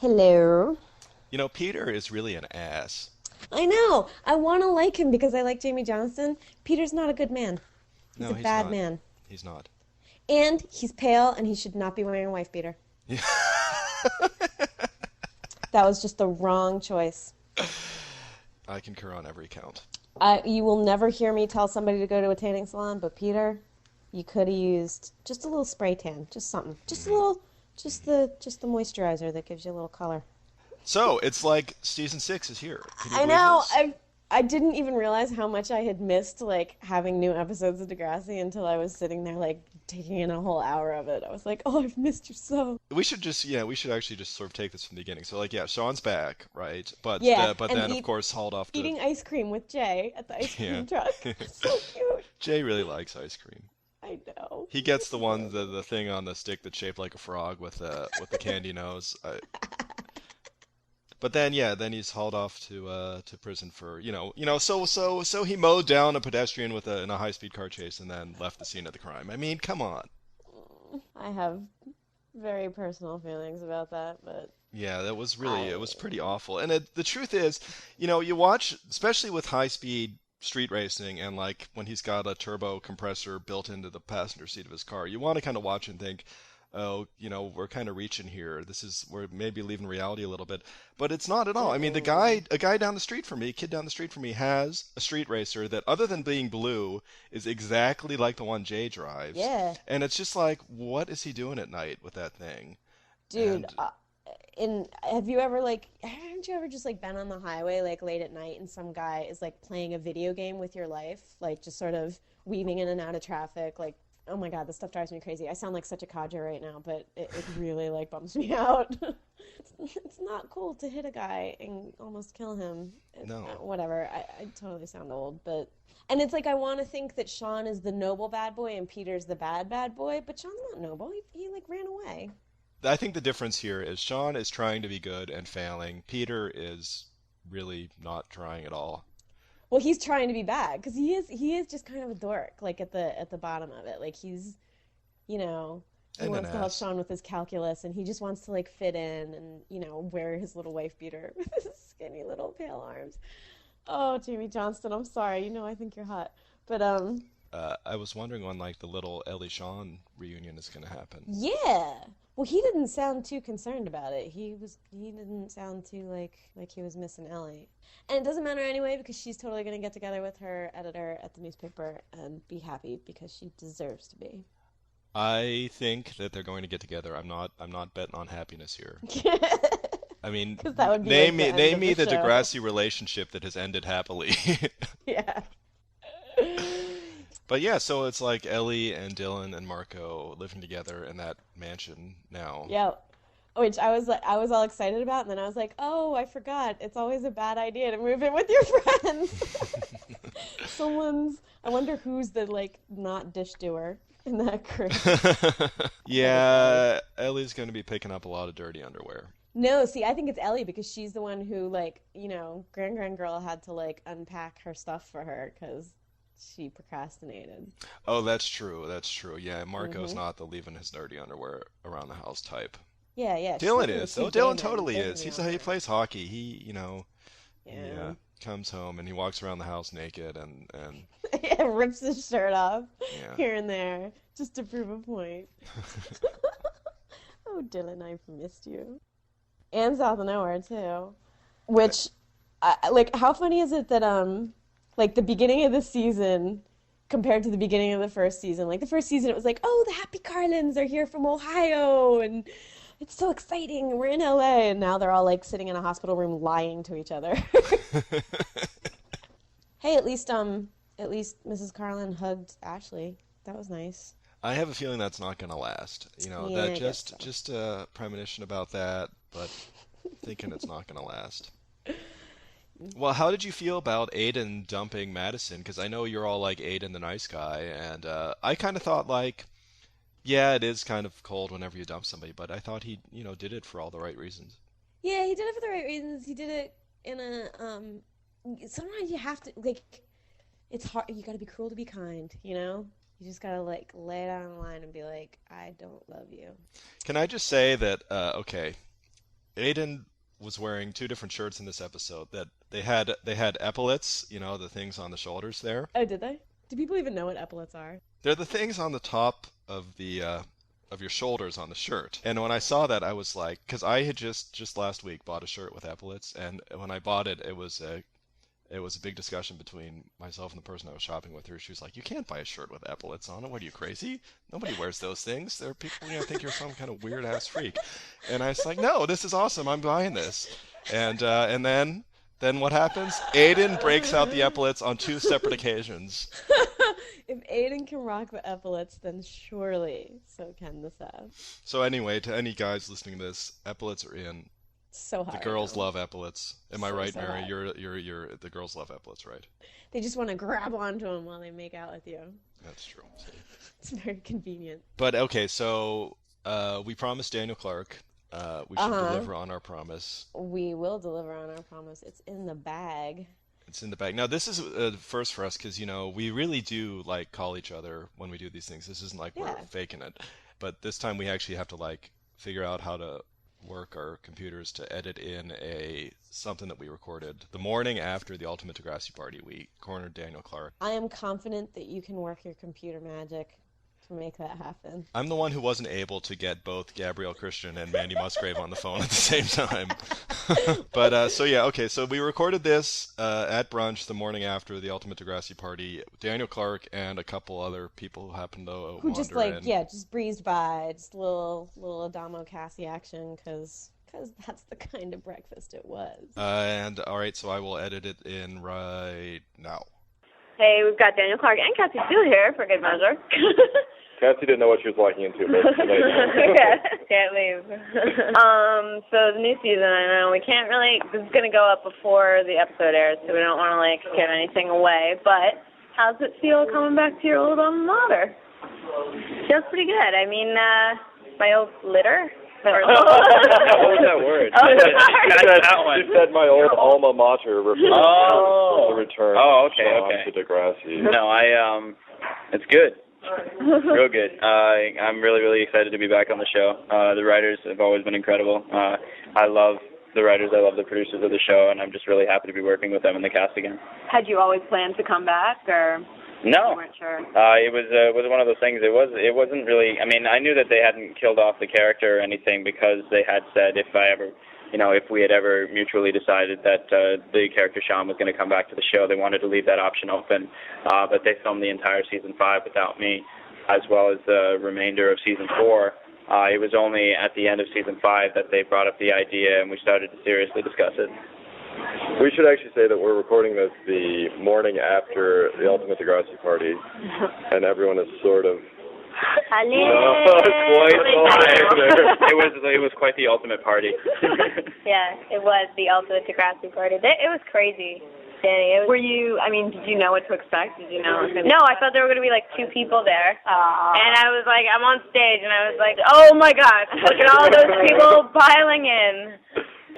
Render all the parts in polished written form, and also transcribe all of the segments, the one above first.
Hello. Peter is really an ass. I know. I want to like him because I like Jamie Johnston. Peter's not a good man. He's No, a he's bad not. man. He's not. And he's pale and he should not be wearing a wife beater. Yeah. That was just the wrong choice. I concur on every count. You will never hear me tell somebody to go to a tanning salon, but Peter, you could have used just a little spray tan, just something. Just a Hmm. little just the moisturizer that gives you a little color. So it's like season 6 is here. Can you I believe know. this? I didn't even realize how much I had missed like having new episodes of Degrassi until I was sitting there like taking in a whole hour of it. I was like, "Oh, I've missed you so." We should actually just sort of take this from the beginning. So like, yeah, Sean's back, right? But Yeah, but and then of course hauled off to eating ice cream with Jay at the ice yeah. cream truck. So cute. Jay really likes ice cream. I know. He gets It's the one adorable. the thing on the stick that's shaped like a frog with the candy nose. But then, yeah, then he's hauled off to prison for so he mowed down a pedestrian in a high-speed car chase and then left the scene of the crime. I mean, come on. I have very personal feelings about that, but Yeah, that was really I it was pretty awful. And the truth is, you watch especially with high-speed street racing and like when he's got a turbo compressor built into the passenger seat of his car, you want to kind of watch and think, oh, we're kind of reaching here. We're maybe leaving reality a little bit, but it's not at all. I mean, mm-mm. a guy down the street from me, a kid down the street from me, has a street racer that, other than being blue, is exactly like the one Jay drives, Yeah, and it's just like, what is he doing at night with that thing? dude. And In have you ever like haven't you ever just like been on the highway like late at night and some guy is like playing a video game with your life, like just sort of weaving in and out of traffic, like oh my god, this stuff drives me crazy. I sound like such a codger right now, but it really like bums me out. It's not cool to hit a guy and almost kill him. no, Whatever. I totally sound old, but and it's like I want to think that Sean is the noble bad boy and Peter's the bad boy, but Sean's not noble. He like ran away. I think the difference here is Sean is trying to be good and failing. Peter is really not trying at all. Well, he's trying to be bad because he is just kind of a dork, like at the bottom of it. Like you know, he And an wants to help ass. Sean with his calculus, and he just wants to like fit in and wear his little wife beater with his skinny little pale arms. Oh, Jamie Johnston, I'm sorry. I think you're hot, but I was wondering when like the little Ellie Sean reunion is going to happen. yeah. Well, he didn't sound too concerned about it. He didn't sound too like he was missing Ellie. And it doesn't matter anyway because she's totally going to get together with her editor at the newspaper and be happy because she deserves to be. I think that they're going to get together. I'm not betting on happiness here. I mean, Because that would be like the end name of me the the show. Degrassi relationship that has ended happily. Yeah. But yeah, so it's like Ellie and Dylan and Marco living together in that mansion now. Yeah. Which I was all excited about, and then I was like, oh, I forgot. It's always a bad idea to move in with your friends. I wonder who's the like not dish doer in that group. That was funny. Yeah, Ellie's going to be picking up a lot of dirty underwear. No, see, I think it's Ellie because she's the one who like, Grand Girl had to like unpack her stuff for her because she procrastinated. Oh, that's true. That's true. Yeah, Marco's Hmm. not the leaving his dirty underwear around the house type. Yeah, yeah, she's Dylan like in the is. Oh, kid Dylan Damon totally is. Disney He outfit. plays hockey. He Yeah. comes home and he walks around the house naked and Yeah, rips his shirt off yeah. here and there just to prove a point. Oh, Dylan, I've missed you. And South of Nowhere too. Which, like, how funny is it that like the beginning of the season compared to the beginning of the first season? Like the first season, it was like, oh, the Happy Carlins are here from Ohio, and it's so exciting. We're in LA, and now they're all like sitting in a hospital room lying to each other. Hey, at least Mrs. Carlin hugged Ashley. That was nice. I have a feeling that's not going to last. Yeah, That I guess so. just a premonition about that, but thinking it's not going to last. Well, how did you feel about Aiden dumping Madison? Because I know you're all like Aiden the nice guy, and I kind of thought like, yeah, it is kind of cold whenever you dump somebody, but I thought he, did it for all the right reasons. Yeah, he did it for the right reasons. He did it in a sometimes you have to like it's hard you got to be cruel to be kind, you know? You just got to like lay it out on the line and be like, "I don't love you." Can I just say that, okay, Aiden was wearing two different shirts in this episode. That they had epaulets, the things on the shoulders there. Oh, did they? Do people even know what epaulets are? They're the things on the top of the of your shoulders on the shirt. And when I saw that, I was like, because I had just last week bought a shirt with epaulets, and when I bought it, it was a big discussion between myself and the person I was shopping with her. She was like, "You can't buy a shirt with epaulets on it. What are you, crazy? Nobody wears those things. There are people, think you're some kind of weird ass freak." And I was like, "No, this is awesome. I'm buying this." And then what happens? Aiden breaks out the epaulets on two separate occasions. If Aiden can rock the epaulets, then surely so can the Seth. So anyway, to any guys listening to this, epaulets are in. So hot. The girls love epaulets. Am I right, so Mary? hot. You're the girls love epaulets, right? They just want to grab onto them while they make out with you. That's true. It's very convenient. But okay, so we promised Daniel Clark we should deliver on our promise. We will deliver on our promise. It's in the bag. It's in the bag. Now, this is first for us because, we really do, call each other when we do these things. This isn't like we're faking it. But this time we actually have to, figure out how to work our computers to edit in something that we recorded the morning after the Ultimate Degrassi party. We cornered Daniel Clark. I am confident that you can work your computer magic to make that happen. I'm the one who wasn't able to get both Gabrielle Christian and Mandy Musgrave on the phone at the same time. But, so we recorded this at brunch the morning after the Ultimate Degrassi party. Daniel Clark and a couple other people who happened to who just wander in. just breezed by, just a little Adamo Cassie action, because that's the kind of breakfast it was. And, all right, so I will edit it in right now. Hey, we've got Daniel Clark and Cassie Steele here for good measure. Cassie didn't know what she was walking into, but yeah, can't leave. So the new season, I know we can't really. This is going to go up before the episode airs, so we don't want to give anything away. But how's it feel coming back to your old alma mater? Feels pretty good. I mean, my old litter. What was that word? She said my old alma mater referring to the return of Sean to Degrassi. No, it's good. Real good. I'm really, really excited to be back on the show. The writers have always been incredible. I love the writers. I love the producers of the show, and I'm just really happy to be working with them in the cast again. Had you always planned to come back, or? No. You weren't sure? It was one of those things. It wasn't really. I mean, I knew that they hadn't killed off the character or anything because they had said if we had ever mutually decided that the character Sean was going to come back to the show, they wanted to leave that option open. But they filmed the entire season 5 without me, as well as the remainder of season 4. It was only at the end of season 5 that they brought up the idea and we started to seriously discuss it. We should actually say that we're recording this the morning after the Ultimate Degrassi party, and everyone is sort of. It was quite the ultimate party. Yeah, it was the Ultimate Degrassi party. It was crazy, Danny. Were you? I mean, did you know what to expect? Did you know? No, I thought there were going to be 2 people there, and I was like, I'm on stage, and I was like, oh my gosh, look at all those people piling in.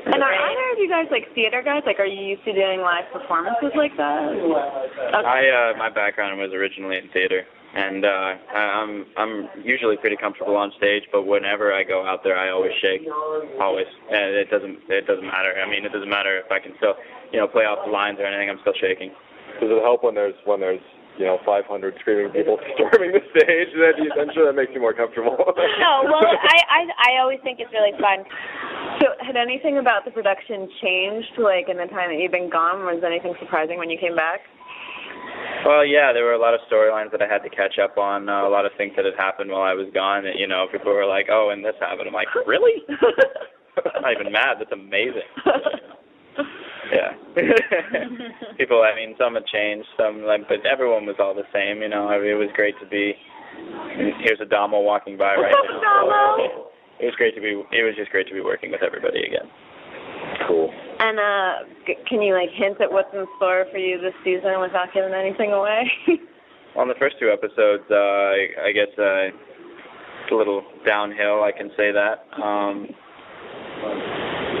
And are either of you guys theater guys? Are you used to doing live performances like that? Okay. My background was originally in theater, and I'm usually pretty comfortable on stage. But whenever I go out there, I always shake, always. And it doesn't matter. I mean, it doesn't matter if I can still play off the lines or anything. I'm still shaking. Does it help when there's 500 screaming people storming the stage? I'm sure that makes you more comfortable. No, well, I always think it's really fun. So, had anything about the production changed, in the time that you've been gone? Was anything surprising when you came back? Well, yeah, there were a lot of storylines that I had to catch up on, a lot of things that had happened while I was gone. That, people were like, oh, and this happened. I'm like, really? I'm not even mad. That's amazing. Yeah. People, some had changed, but everyone was all the same, it was great to be, here's Adamo walking by right now. It was just great to be working with everybody again. Cool. And can you hint at what's in store for you this season without giving anything away? On the first 2 episodes, I guess it's a little downhill, I can say that.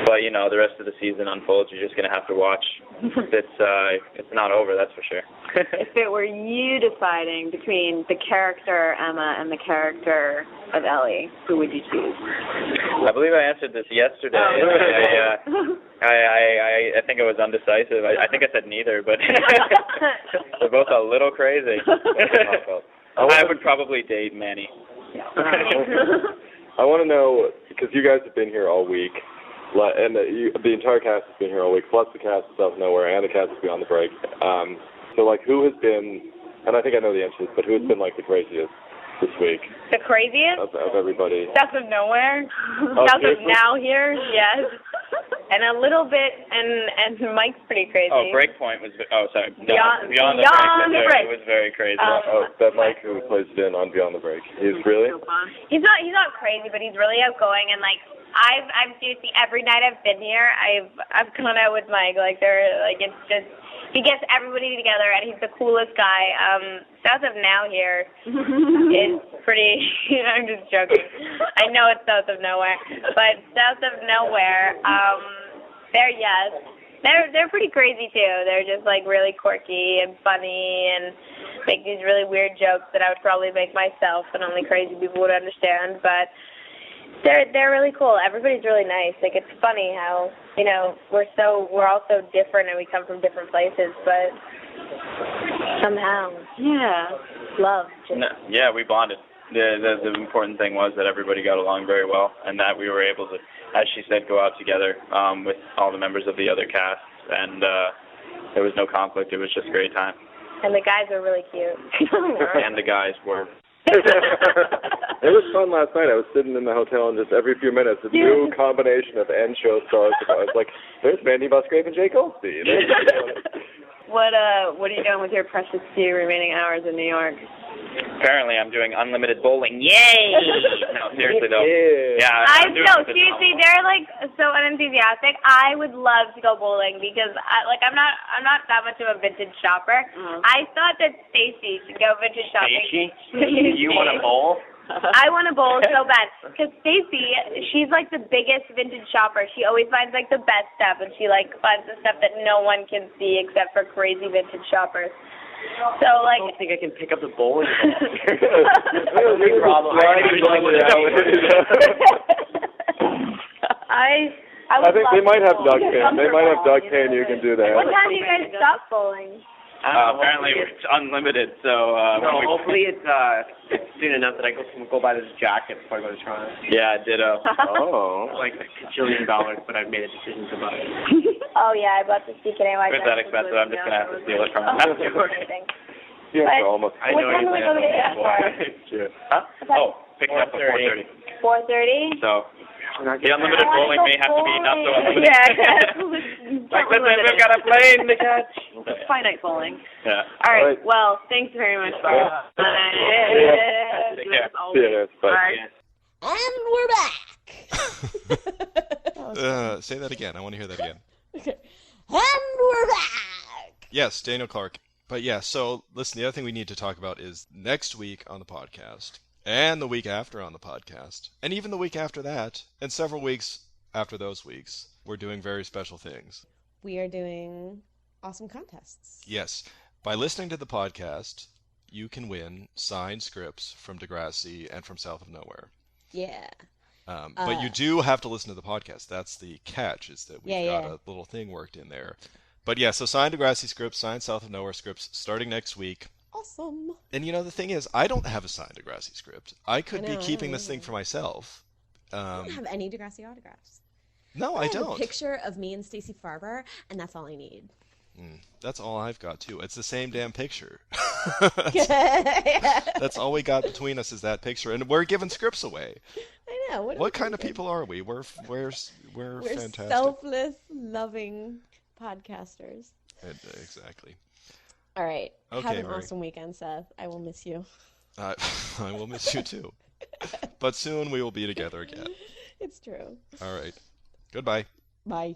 But the rest of the season unfolds. You're just going to have to watch. It's not over, that's for sure. If it were you deciding between the character Emma and the character of Ellie, who would you choose? I believe I answered this yesterday. I think I was undecisive. I think I said neither, but they're both a little crazy. I would probably date Manny. I want to know, because you guys have been here all week, and the entire cast has been here all week, plus the cast is South of Nowhere and the cast is Beyond the Break. So, like, who has been, and I think I know the answers, but who has been, like, the craziest this week? The craziest? Of everybody. South of Nowhere. Oh, South of seriously? Now here, yes. And a little bit, and Mike's pretty crazy. Oh, Breakpoint was. Oh, sorry. Beyond the Break. Break. It was very crazy. That Mike who plays Vin on Beyond the Break. He's really? He's not crazy, but he's really outgoing, and like I've seriously every night I've been here, I've gone out with Mike. Like it's just he gets everybody together, and he's the coolest guy. South of Now here is pretty. I'm just joking. I know it's South of Nowhere, but South of Nowhere, they're pretty crazy too. They're just like really quirky and funny and make these really weird jokes that I would probably make myself, and only crazy people would understand. But they're really cool. Everybody's really nice. Like, it's funny how, you know, we're all so different and we come from different places, but somehow, love. No, yeah, we bonded. The important thing was that everybody got along very well, and that we were able to, as she said, go out together with all the members of the other casts, and there was no conflict. It was just a great time. And the guys are really cute. And the guys were. It was fun last night. I was sitting in the hotel, and just every few minutes, a new combination of end show stars. I was like, there's Mandy Musgrave and Jay Goldstein. What are you doing with your precious few remaining hours in New York? Apparently, I'm doing unlimited bowling. Yay! No, seriously though. Yeah. Seriously, they're like so unenthusiastic. I would love to go bowling because I'm not that much of a vintage shopper. I thought that Stacy should go vintage shopping. Stacy? You want to bowl? I want to bowl so bad because Stacy, she's like the biggest vintage shopper. She always finds like the best stuff, and she like finds the stuff that no one can see except for crazy vintage shoppers. So like, I don't think I can pick up the bowling Big big problem. I think they might have duct tape. They might have duct tape, and you can do that. What time do you guys stop bowling? Apparently, it's unlimited. So hopefully it's soon enough that I go buy this jacket before I go to Toronto. Yeah, ditto. Oh. It's like $1 gajillion, but I've made a decision to buy it. Oh yeah, I bought the CKNY. It's that expensive. I'm just gonna have to steal it from them. Yeah, But almost. I know what time do we go to get for? Huh? Oh, picking up at 4:30. 4:30. So the unlimited bowling may have to be not so unlimited. Yeah. Like, listen, we've got a plane to catch. Finite bowling. Yeah. All right. Well, thanks very much. Take care. See you guys. Bye. And we're back. Say that again. I want to hear that again. Okay. And we're back. Yes, Daniel Clark. But yeah, so listen, the other thing we need to talk about is next week on the podcast, and the week after on the podcast, and even the week after that, and several weeks after those weeks, we're doing very special things. We are doing awesome contests. Yes. By listening to the podcast, you can win signed scripts from Degrassi and from South of Nowhere. Yeah. But you do have to listen to the podcast. That's the catch, is that we've got a little thing worked in there. But yeah, so signed Degrassi scripts, signed South of Nowhere scripts, starting next week. Awesome. And you know, the thing is, I don't have a signed Degrassi script. I could be keeping this thing for myself. I don't have any Degrassi autographs. No, I have don't. A picture of me and Stacey Farber, and that's all I need. That's all I've got, too. It's the same damn picture. Yeah. That's all we got between us is that picture. And we're giving scripts away. I know. What kind of people are we? We're fantastic. Selfless, loving podcasters. Exactly. All right. Okay, have an Mary. awesome weekend, Seth. I will miss you. I will miss you, too. But soon we will be together again. It's true. All right. Goodbye. Bye.